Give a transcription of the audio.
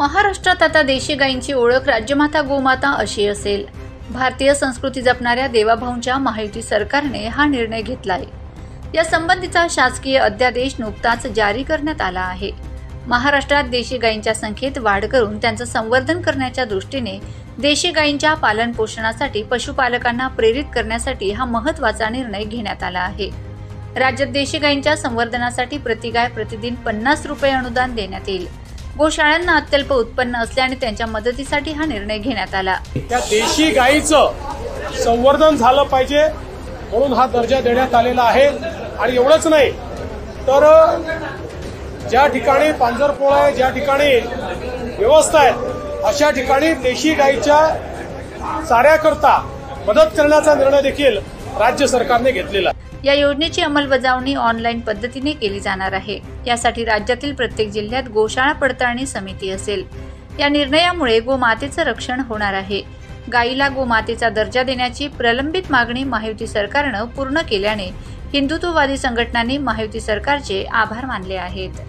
महाराष्ट्रात आता देशी गायींची ओळख राज्यमाता गोमाता अशी असेल। भारतीय संस्कृती जपणाऱ्या देवाभाऊंच्या महायुती सरकारने हा निर्णय घेतलाय। या संबंधीचा शासकीय अध्यादेश नुकताच जारी करण्यात आला आहे। महाराष्ट्रात देशी गायींच्या संख्येत वाढ करून त्यांचं संवर्धन करण्याच्या दृष्टीने देशी गायींच्या पालन पोषणासाठी पशुपालकांना प्रेरित करण्यासाठी हा महत्त्वाचा निर्णय घेण्यात आला आहे। राज्यात देशी गायींच्या संवर्धनासाठी प्रति गाय प्रतिदिन 50 रुपये अनुदान देण्यात येईल। गोशाळांना अत्यल्प उत्पन्न असल्याने त्यांच्या मदतीसाठी हा निर्णय घेण्यात आला। त्या देशी गायीचं संवर्धन झालं पाहिजे म्हणून हा दर्जा देण्यात आलेला आहे। आणि एवढंच नाही तर ज्या ठिकाणी पांजरपोळ आहे, ज्या ठिकाणी व्यवस्था आहे, अशा ठिकाणी देशी गायीच्या चाऱ्याकरता मदत करण्याचा निर्णय देखील राज्य सरकारने घेतलेला आहे। या योजनेची अंमलबजावणी ऑनलाईन पद्धतीने केली जाणार आहे। यासाठी राज्यातील प्रत्येक जिल्ह्यात गोशाळा पडताळणी समिती असेल। या निर्णयामुळे गोमातेचं रक्षण होणार आहे। गायीला गोमातेचा दर्जा देण्याची प्रलंबित मागणी महायुती सरकारनं पूर्ण केल्याने हिंदुत्ववादी संघटनांनी महायुती सरकारचे आभार मानले आहेत।